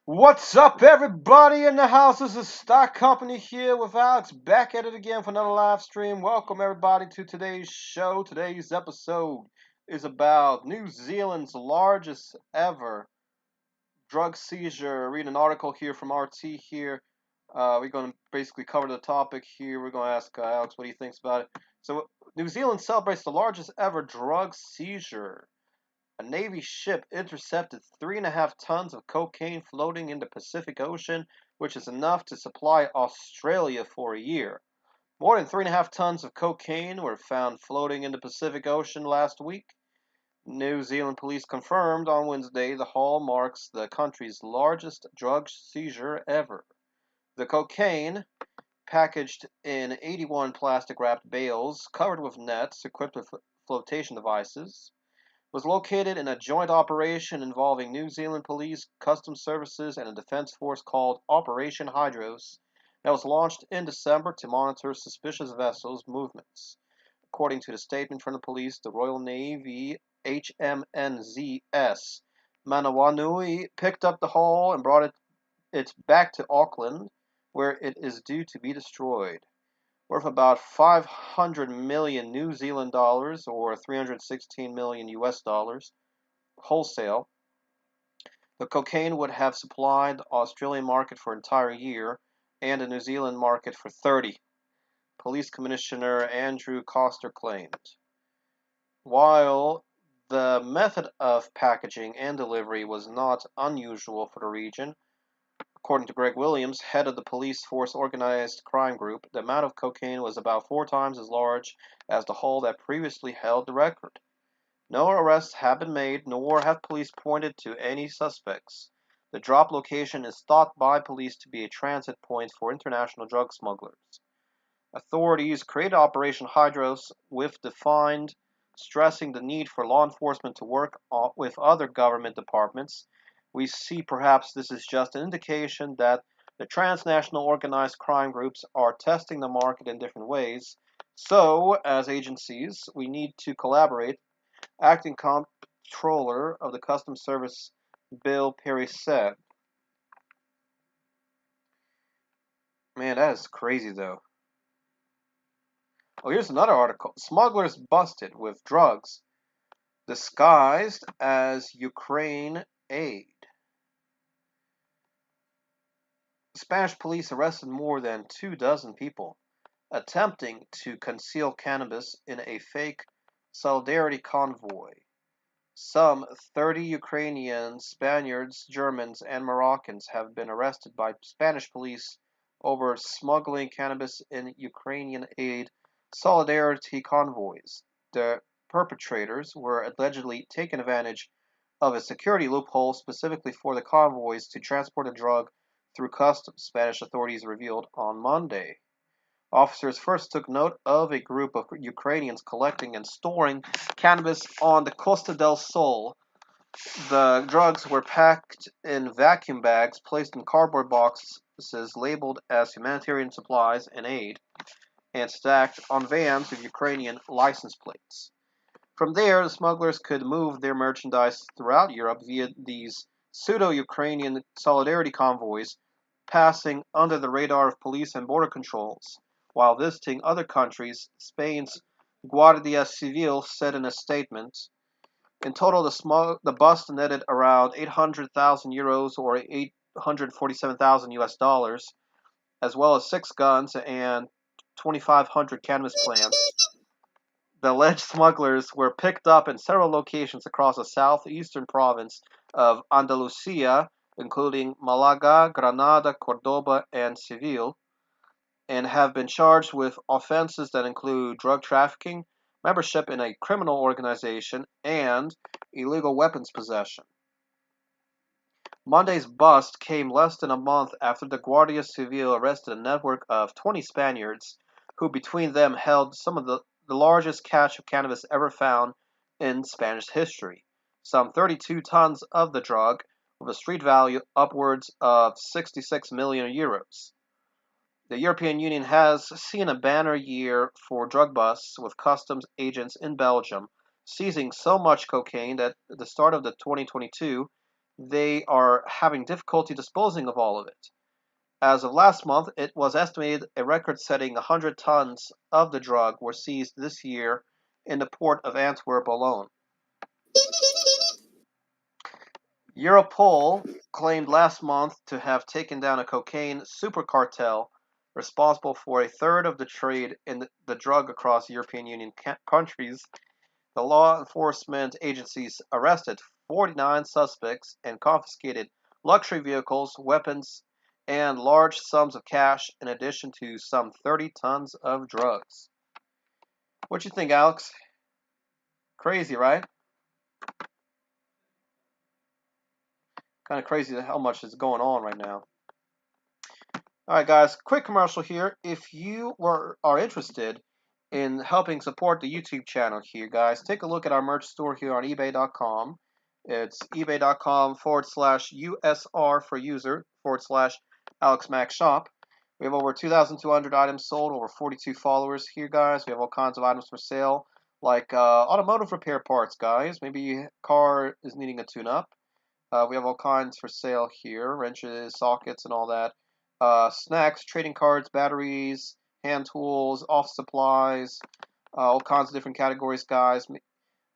What's up, everybody in the house? This is Stock Company here with Alex, back at it again for another live stream. Welcome, everybody, to today's show. Today's episode is about New Zealand's largest ever drug seizure. Read an article here from RT here. We're going to basically cover the topic here. We're going to ask Alex what he thinks about it. So, New Zealand celebrates the largest ever drug seizure. A Navy ship intercepted 3.5 tons of cocaine floating in the Pacific Ocean, which is enough to supply Australia for a year. More than 3.5 tons of cocaine were found floating in the Pacific Ocean last week. New Zealand police confirmed on Wednesday the haul marks the country's largest drug seizure ever. The cocaine, packaged in 81 plastic wrapped bales covered with nets equipped with flotation devices, was located in a joint operation involving New Zealand Police, Customs Services, and a defense force called Operation Hydros that was launched in December to monitor suspicious vessels' movements. According to the statement from the police, the Royal Navy HMNZS Manawanui picked up the haul and brought it back to Auckland, where it is due to be destroyed. Worth about 500 million New Zealand dollars or 316 million US dollars wholesale. The cocaine would have supplied the Australian market for an entire year and the New Zealand market for 30, Police Commissioner Andrew Coster claimed. While the method of packaging and delivery was not unusual for the region, according to Greg Williams, head of the police force organized crime group, the amount of cocaine was about 4 times as large as the haul that previously held the record. No arrests have been made, nor have police pointed to any suspects. The drop location is thought by police to be a transit point for international drug smugglers. Authorities created Operation Hydros with defined, stressing the need for law enforcement to work with other government departments. We see perhaps this is just an indication that the transnational organized crime groups are testing the market in different ways. So, as agencies, we need to collaborate. Acting Comptroller of the Customs Service Bill Perry said. Man, that is crazy though. Oh, here's another article. Smugglers busted with drugs disguised as Ukraine aid. Spanish police arrested more than 2 dozen people attempting to conceal cannabis in a fake solidarity convoy. Some 30 Ukrainians, Spaniards, Germans, and Moroccans have been arrested by Spanish police over smuggling cannabis in Ukrainian aid solidarity convoys. The perpetrators were allegedly taking advantage of a security loophole specifically for the convoys to transport the drug through customs, Spanish authorities revealed on Monday. Officers first took note of a group of Ukrainians collecting and storing cannabis on the Costa del Sol. The drugs were packed in vacuum bags placed in cardboard boxes labeled as humanitarian supplies and aid, and stacked on vans with Ukrainian license plates. From there, the smugglers could move their merchandise throughout Europe via these pseudo-Ukrainian solidarity convoys, passing under the radar of police and border controls. While visiting other countries, Spain's Guardia Civil said in a statement, in total, the bust netted around 800,000 euros or 847,000 US dollars, as well as 6 guns and 2,500 cannabis plants. The alleged smugglers were picked up in several locations across the southeastern province of Andalusia, including Malaga, Granada, Cordoba, and Seville, and have been charged with offenses that include drug trafficking, membership in a criminal organization, and illegal weapons possession. Monday's bust came less than a month after the Guardia Civil arrested a network of 20 Spaniards who between them held some of the largest catch of cannabis ever found in Spanish history, some 32 tons of the drug, with a street value upwards of 66 million euros. The European Union has seen a banner year for drug busts, with customs agents in Belgium seizing so much cocaine that at the start of the 2022 they are having difficulty disposing of all of it. As of last month, it was estimated a record-setting 100 tons of the drug were seized this year in the port of Antwerp alone. Europol claimed last month to have taken down a cocaine supercartel responsible for a third of the trade in the drug across European Union countries. The law enforcement agencies arrested 49 suspects and confiscated luxury vehicles, weapons, and large sums of cash, in addition to some 30 tons of drugs. What you think, Alex? Crazy, right? Kind of crazy how much is going on right now. All right, guys, quick commercial here. If you are interested in helping support the YouTube channel here, guys, take a look at our merch store here on ebay.com. It's ebay.com/USR for user /AlexMaxShop. We have over 2,200 items sold, over 42 followers here, guys. We have all kinds of items for sale, like automotive repair parts, guys. Maybe your car is needing a tune-up. We have all kinds for sale here, wrenches, sockets, and all that. Snacks, trading cards, batteries, hand tools, office supplies, all kinds of different categories, guys.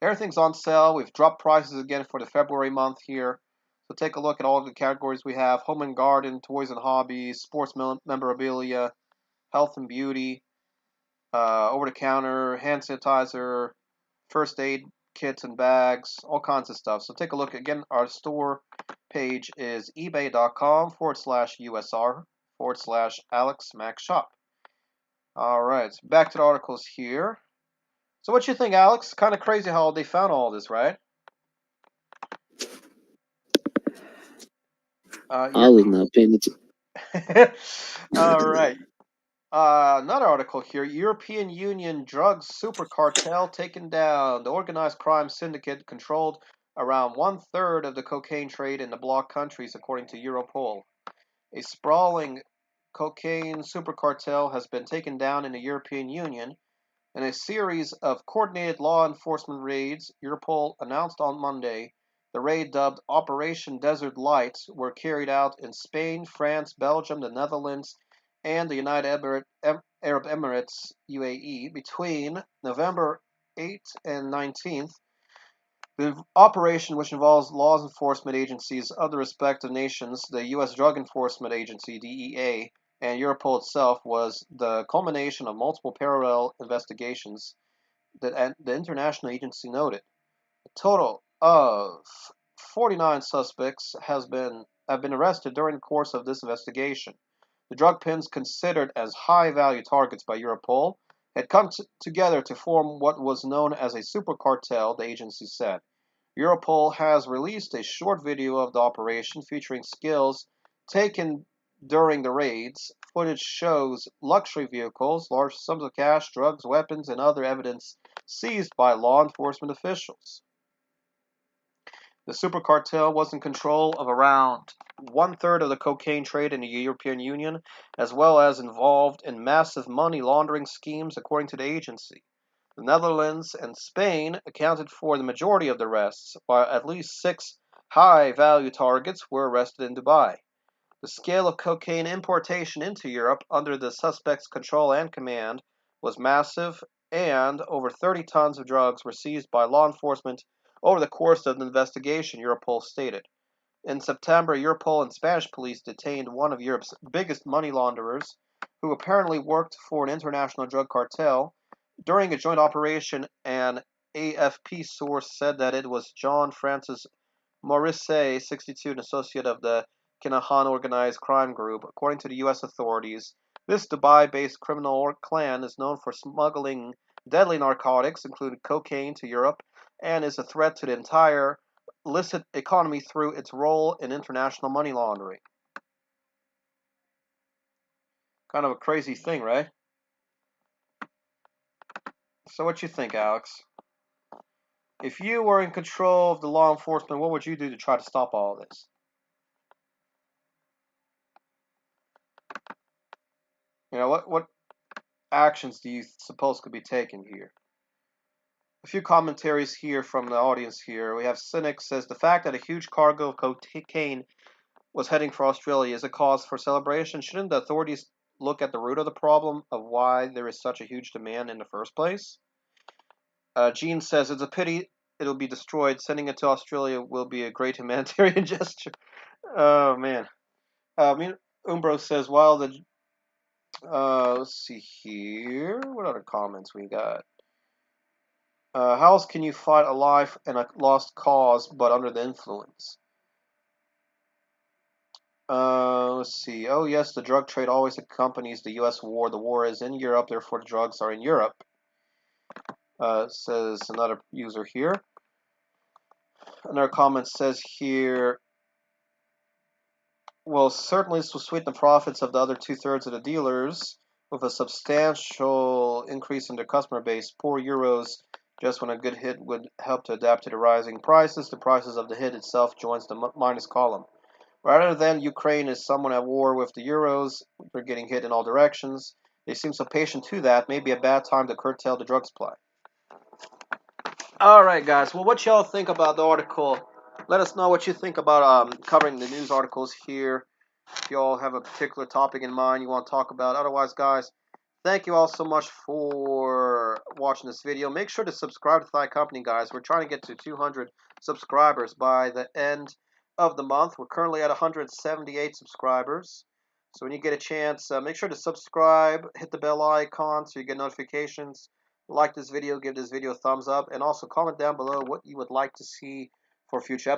Everything's on sale. We've dropped prices again for the February month here. So take a look at all of the categories we have: home and garden, toys and hobbies, sports memorabilia, health and beauty, over-the-counter, hand sanitizer, first aid kits and bags, all kinds of stuff. So take a look. Again, our store page is ebay.com/USR /AlexMaxShop. All right, back to the articles here. So what you think, Alex? Kind of crazy how they found all this, right? I was not paying attention. All right. Another article here. European Union drugs super cartel taken down. The organized crime syndicate controlled around one-third of the cocaine trade in the bloc countries, according to Europol. A sprawling cocaine super cartel has been taken down in the European Union in a series of coordinated law enforcement raids. Europol announced on Monday. The raid, dubbed Operation Desert Light, were carried out in Spain, France, Belgium, the Netherlands, and the United Arab Emirates (UAE) between November 8th and 19th. The operation, which involves law enforcement agencies of the respective nations, the U.S. Drug Enforcement Agency (DEA) and Europol itself, was the culmination of multiple parallel investigations that the international agency noted. A total of 49 suspects have been arrested during the course of this investigation. The drug pins, considered as high-value targets by Europol, had come together to form what was known as a super cartel, the agency said. Europol has released a short video of the operation featuring skills taken during the raids. Footage shows luxury vehicles, large sums of cash, drugs, weapons, and other evidence seized by law enforcement officials. The super cartel was in control of around one-third of the cocaine trade in the European Union, as well as involved in massive money laundering schemes, according to the agency. The Netherlands and Spain accounted for the majority of the arrests, while at least 6 high-value targets were arrested in Dubai. The scale of cocaine importation into Europe under the suspects' control and command was massive, and over 30 tons of drugs were seized by law enforcement over the course of the investigation, Europol stated. In September, Europol and Spanish police detained one of Europe's biggest money launderers, who apparently worked for an international drug cartel. During a joint operation, an AFP source said that it was John Francis Morrissey, 62, an associate of the Kinahan organized crime group. According to the U.S. authorities, this Dubai-based criminal clan is known for smuggling deadly narcotics, including cocaine, to Europe, and is a threat to the entire illicit economy through its role in international money laundering. Kind of a crazy thing, right? So what you think, Alex? If you were in control of the law enforcement, what would you do to try to stop all of this? What actions do you suppose could be taken here? few commentaries here from the audience here. We have Cynic says the fact that a huge cargo of cocaine was heading for Australia is a cause for celebration. Shouldn't the authorities look at the root of the problem of why there is such a huge demand in the first place? Gene says it's a pity it'll be destroyed. Sending it to Australia will be a great humanitarian gesture. Oh man. Umbro says while the let's see here. What other comments we got? How else can you fight a life and a lost cause but under the influence? Let's see. Oh yes, the drug trade always accompanies the U.S. war. The war is in Europe, therefore the drugs are in Europe. Says another user here. Another comment says here, well, certainly this will sweeten the profits of the other two-thirds of the dealers with a substantial increase in their customer base. Poor euros, just when a good hit would help to adapt to the rising prices, the prices of the hit itself joins the minus column. Rather than Ukraine is someone at war with the euros, they're getting hit in all directions. They seem so patient to that. Maybe a bad time to curtail the drug supply. All right, guys. Well, what y'all think about the article? Let us know what you think about covering the news articles here. If y'all have a particular topic in mind you want to talk about. Otherwise, guys, thank you all so much for watching this video. Make sure to subscribe to Thigh Company, guys. We're trying to get to 200 subscribers by the end of the month. We're currently at 178 subscribers. So when you get a chance, make sure to subscribe, hit the bell icon so you get notifications. Like this video, give this video a thumbs up, and also comment down below what you would like to see for future episodes.